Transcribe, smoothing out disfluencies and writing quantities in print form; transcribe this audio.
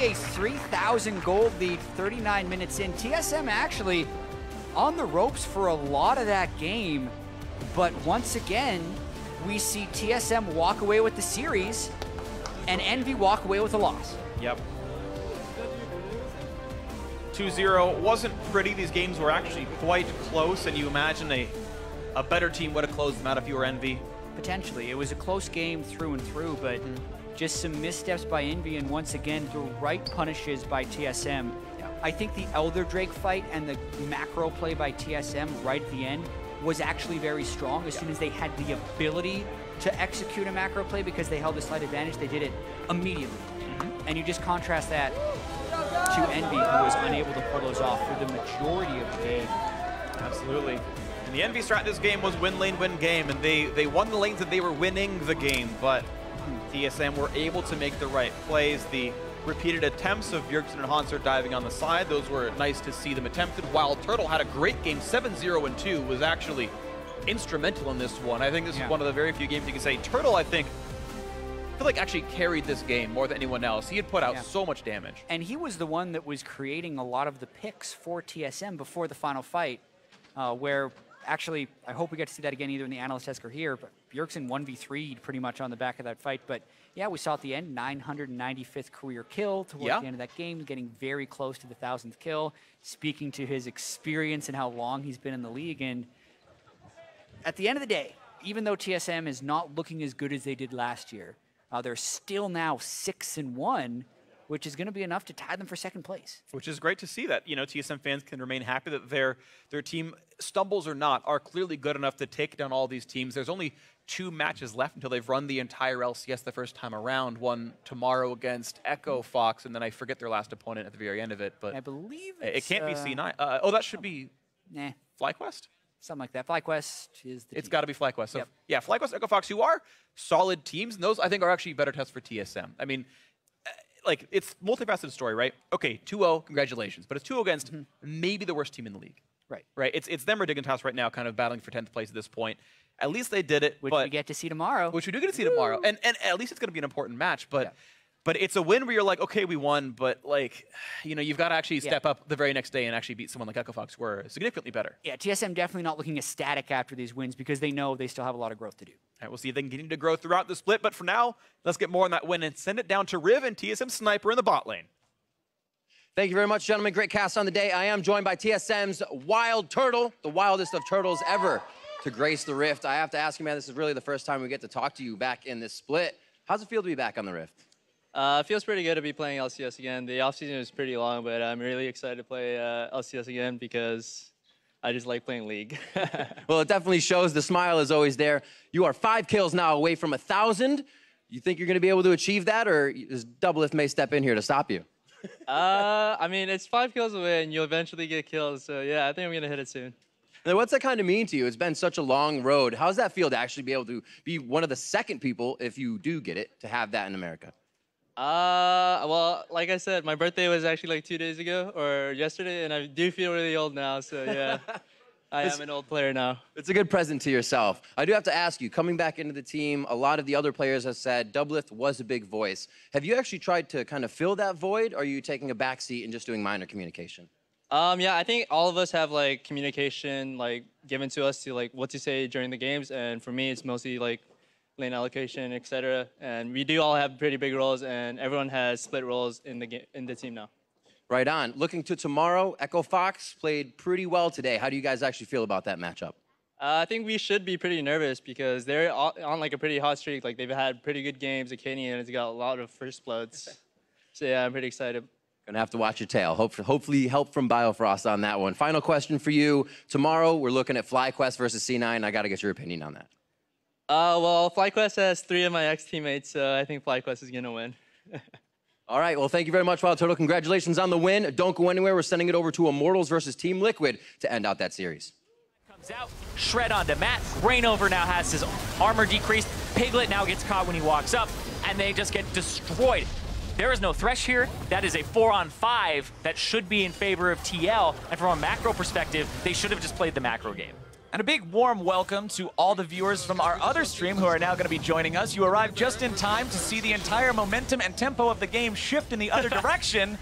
only a 3,000 gold lead 39 minutes in. TSM actually on the ropes for a lot of that game, but once again, we see TSM walk away with the series and Envy walk away with a loss. Yep. 2-0 wasn't pretty. These games were actually quite close, and you imagine a better team would have closed them out if you were Envy. Potentially. It was a close game through and through, but just some missteps by Envy, and once again, the right punishes by TSM. I think the Elder Drake fight and the macro play by TSM right at the end was actually very strong. As soon as they had the ability to execute a macro play because they held a slight advantage, they did it immediately. And you just contrast that to Envy, who was unable to pull those off for the majority of the game. Absolutely. And the Envy strat in this game was win lane, win game, and they won the lanes that they were winning the game, but TSM were able to make the right plays. The repeated attempts of BJERGSEN and HAUNTZER diving on the side, those were nice to see them attempted. WILDTURTLE had a great game, 7-0 and 2, was actually instrumental in this one. I think this is one of the very few games you can say. Turtle, I feel like actually carried this game more than anyone else. He had put out so much damage. And he was the one that was creating a lot of the picks for TSM before the final fight, where actually, I hope we get to see that again either in the analyst desk or here, but BJERGSEN 1v3'd pretty much on the back of that fight. But yeah, we saw at the end, 995th career kill towards the end of that game, getting very close to the 1,000th kill, speaking to his experience and how long he's been in the league. And at the end of the day, even though TSM is not looking as good as they did last year, they're still now 6-1, which is going to be enough to tie them for second place. Which is great to see that, you know, TSM fans can remain happy that their team, stumbles or not, are clearly good enough to take down all these teams. There's only 2 matches left until they've run the entire LCS the first time around. One tomorrow against Echo Fox, and then I forget their last opponent at the very end of it. But I believe it can't be C9. Oh, that should be FlyQuest? Something like that. FlyQuest is the It's got to be FlyQuest. So yeah, FlyQuest, Echo Fox, who are solid teams, and those I think are actually better tests for TSM. I mean, like, it's multifaceted story, right? Okay, 2-0, congratulations. But it's 2-0 against maybe the worst team in the league. Right. It's them or Dignitas right now kind of battling for 10th place at this point. At least they did it. Which we get to see tomorrow. Which we do get to see tomorrow. And at least it's going to be an important match. But but it's a win where you're like, okay, we won, but like, you know, you've got to actually step up the very next day and actually beat someone like Echo Fox, who are significantly better. Yeah, TSM definitely not looking ecstatic after these wins because they know they still have a lot of growth to do. All right, we'll see if they can continue to grow throughout the split. But for now, let's get more on that win and send it down to Riv and TSM Sniper in the bot lane. Thank you very much, gentlemen. Great cast on the day. I am joined by TSM's WILDTURTLE, the wildest of turtles ever to grace the Rift. I have to ask you, man, this is really the first time we get to talk to you back in this split. How's it feel to be back on the Rift? It feels pretty good to be playing LCS again. The offseason is pretty long, but I'm really excited to play LCS again because I just like playing League. Well, it definitely shows. The smile is always there. You are 5 kills now away from 1,000. You think you're going to be able to achieve that, or is Doublelift may step in here to stop you? I mean, it's 5 kills away, and you'll eventually get killed. So, yeah, I think I'm going to hit it soon. Now, what's that kind of mean to you? It's been such a long road. How does that feel to actually be able to be one of the second people, if you do get it, to have that in America? Well, like I said, my birthday was actually like 2 days ago or yesterday, and I do feel really old now, so yeah. I am an old player now. It's a good present to yourself. I do have to ask you, coming back into the team, a lot of the other players have said Doublelift was a big voice. Have you actually tried to kind of fill that void, or are you taking a back seat and just doing minor communication? Yeah, I think all of us have like communication like given to us to like what to say during the games, and for me it's mostly like lane allocation, etc. And we do all have pretty big roles, and everyone has split roles in the team now. Right on. Looking to tomorrow, Echo Fox played pretty well today. How do you guys actually feel about that matchup? I think we should be pretty nervous because they're on like a pretty hot streak. Like they've had pretty good games. Akanian has got a lot of first bloods. So yeah, I'm pretty excited. Gonna have to watch your tail. Hopefully help from BioFrost on that one. Final question for you. Tomorrow, we're looking at FlyQuest versus C9. I gotta get your opinion on that. Well, FlyQuest has 3 of my ex-teammates, so I think FlyQuest is gonna win. All right, well, thank you very much, WILDTURTLE. Congratulations on the win. Don't go anywhere. We're sending it over to Immortals versus Team Liquid to end out that series. Comes out, shred onto Matt. Rainover now has his armor decreased. Piglet now gets caught when he walks up, and they just get destroyed. There is no Thresh here. That is a 4-on-5 that should be in favor of TL. And from a macro perspective, they should have just played the macro game. And a big warm welcome to all the viewers from our other stream who are now going to be joining us. You arrived just in time to see the entire momentum and tempo of the game shift in the other direction.